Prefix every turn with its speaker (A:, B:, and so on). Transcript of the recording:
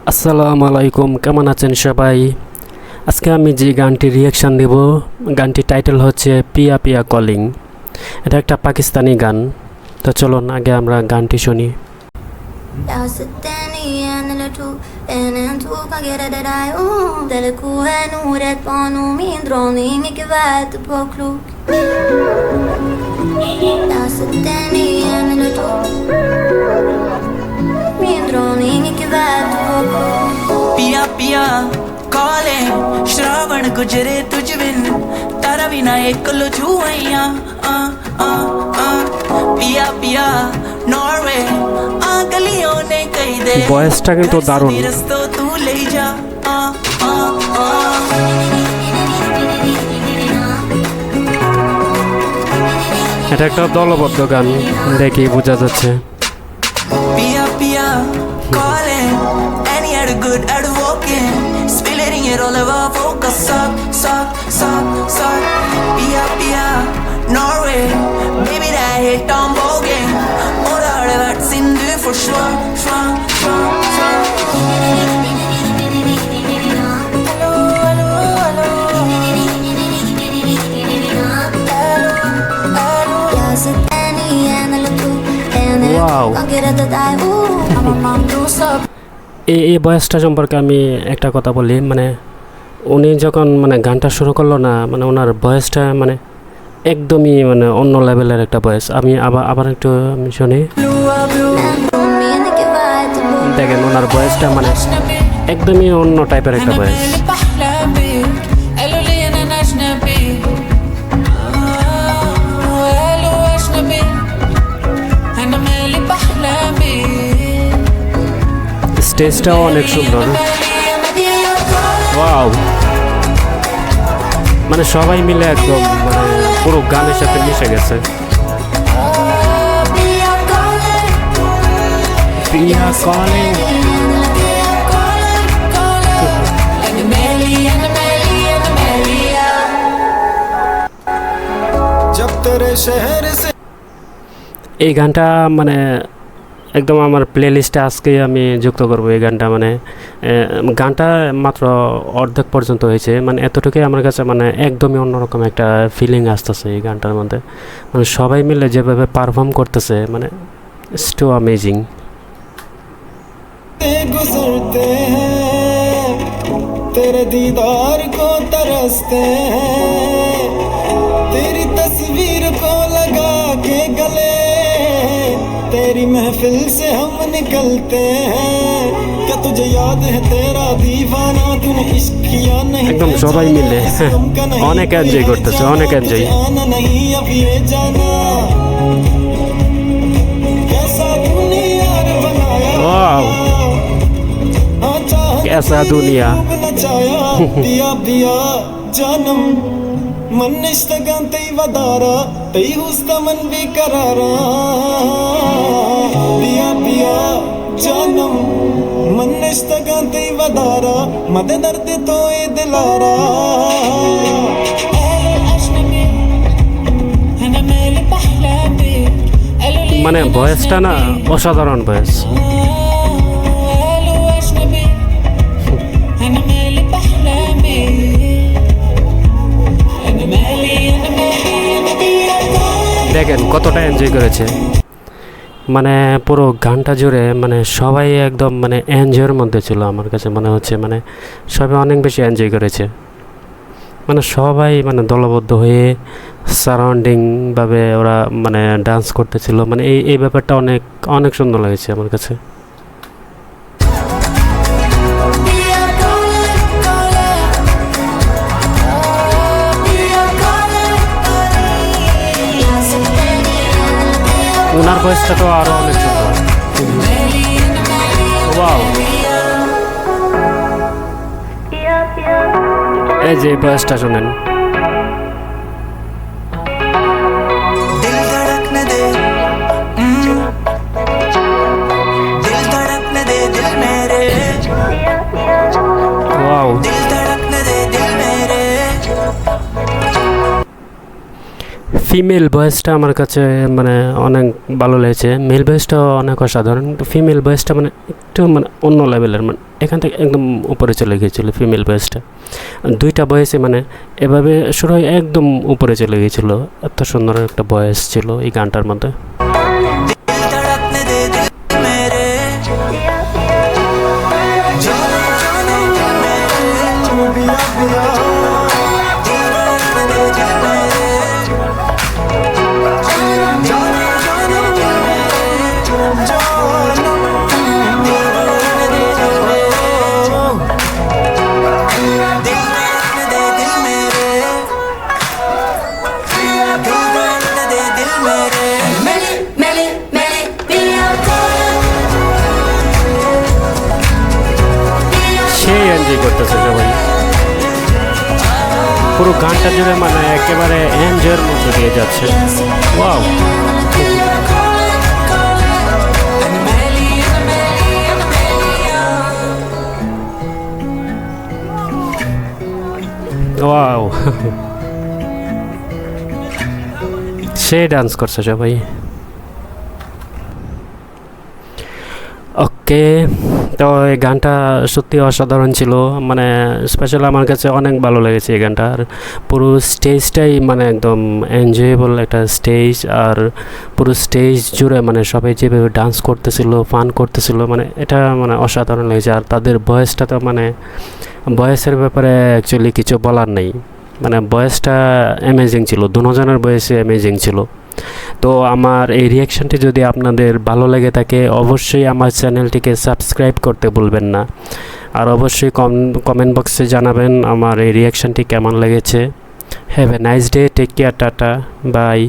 A: আসসালামু আলাইকুম, কেমন আছেন সবাই? আজকে আমি যে গানটির রিয়াকশান দেব, গানটির টাইটেল হচ্ছে পিয়া পিয়া কলিং। এটা একটা পাকিস্তানি গান। তো চলুন আগে আমরা গানটি শুনি।
B: पिया पिया कॉलिंग श्रावण गुजरे तुझ बिन तारा बिना एक लुझुआइया पिया पिया नॉर्वे आ गलियों ने कई दे
A: ভয়েসটা কিন্তু দারুণ।
B: रस्तों तू ले जा
A: এটা একটা দলবদ্ধ গান দেখি বোঝা যাচ্ছে।
B: पिया पिया calling and he had a good at walking spilling it all over focus suck पिया पिया Norway baby that hit on bogging all the hard that's in do for sure
A: wow, এই বয়সটা সম্পর্কে আমি একটা কথা বলি, মানে উনি যখন গানটা শুরু করলো না, ওনার বয়সটা একদমই অন্য লেভেলের একটা বয়স। আমি আবার একটু আমি শুনি, দেখেন ওনার বয়সটা একদমই অন্য টাইপের একটা বয়স। স্টেজটাও অনেক সুন্দর। ওয়াও, সবাই মিলে একদম পুরো গানের সাথে মিশে গেছে। পিয়া কলিং। এই গানটা একদম আমার প্লেলিস্টে আজকে আমি যুক্ত করব। এই গানটা গানটা মাত্র অর্ধেক পর্যন্ত হয়েছে, এতটুকুই আমার কাছে একদমই অন্যরকম একটা ফিলিং আসতেছে এই গানটার মধ্যে। সবাই মিলে যেভাবে পারফর্ম করতেছে, ইটস টু অ্যামেজিং।
C: तेरे दीदार को तरसते हैं तेरी तस्वीर को लगा के गले तेरी महफिल से हम निकलते हैं क्या तुझे याद है तेरा दीवाना तूने इश्क किया नहीं
A: एकदम সবাই মিলে অনেক এনজয় করতেছে, অনেক এনজয়।
C: नहीं अब ये जाना कैसा दुनिया बनाया
A: वाओ, कैसा दुनिया पिया पिया जानम मन इष्टगंतै वदारा तै हुस्तमन बेकरारा पिया पिया जानम मन इष्टगंतै वदारा मद दर्द तो ए दिलारा ভয়েসটা না অসাধারণ ভয়েস। দেখেন কতটা এনজয় করেছে, পুরো গানটা জুড়ে সবাই একদম এনজয়ের মধ্যে ছিল। আমার কাছে মনে হচ্ছে সবাই অনেক বেশি এনজয় করেছে। সবাই দলবদ্ধ হয়ে সারাউন্ডিংভাবে ওরা ডান্স করতেছিল। এই ব্যাপারটা অনেক অনেক সুন্দর লাগছে আমার কাছে। ওনার ভয়েসটা তো আরো অনেক সুন্দর। ওয়াও, এই যে ভয়েসটা শুনেন। ওয়াও, ফিমেল ভয়েসটা আমার কাছে অনেক ভালো লেগেছে। মেল ভয়েসটাও অনেক অসাধারণ, কিন্তু ফিমেল ভয়েসটা একটু অন্য লেভেলের। এখান থেকে একদম উপরে চলে গিয়েছিলো ফিমেল ভয়েসটা। দুইটা ভয়েসে মানে এভাবে শুরু হয়ে একদম উপরে চলে গিয়েছিলো। এত সুন্দর একটা ভয়েস ছিল এই গানটার মধ্যে।
B: दिल धड़कने दे दिल मेरे जाने जाने मेरे
C: पिया पिया
B: दिल धड़कने दे दिल मेरे जाने जाने मेरे
A: সেই এনজয় করতেছে সবাই পুরো গানটা জুড়ে, মানে একেবারে এনজয়ের মধ্যে দিয়ে যাচ্ছে। ওয়াও, ওয়াও সে ডান্স করছে সবাই। ওকে, তো এই গানটা সত্যি অসাধারণ ছিল, মানে স্পেশাল আমার কাছে অনেক ভালো লেগেছে এই গানটা। আর পুরো স্টেজটাই মানে একদম এনজয়েবল একটা স্টেজ, আর পুরো স্টেজ জুড়ে মানে সবাই যেভাবে ডান্স করতেছিল, ফান করতেছিল, মানে এটা মানে অসাধারণ লেগেছে। আর তাদের ভয়েসটা তো মানে ভয়েসের ব্যাপারে অ্যাকচুয়ালি কিছু বলার নেই, মানে ভয়েসটা অ্যামেজিং ছিল, দুজনের ভয়েসে অ্যামেজিং ছিল। তো আমার এই রিয়াকশানটি যদি আপনাদের ভালো লেগে থাকে অবশ্যই আমার চ্যানেলটিকে সাবস্ক্রাইব করতে ভুলবেন না, আর অবশ্যই কমেন্ট বক্সে জানাবেন আমার এই রিয়াকশানটি কেমন লেগেছে। Have a nice day, take care, tata, by.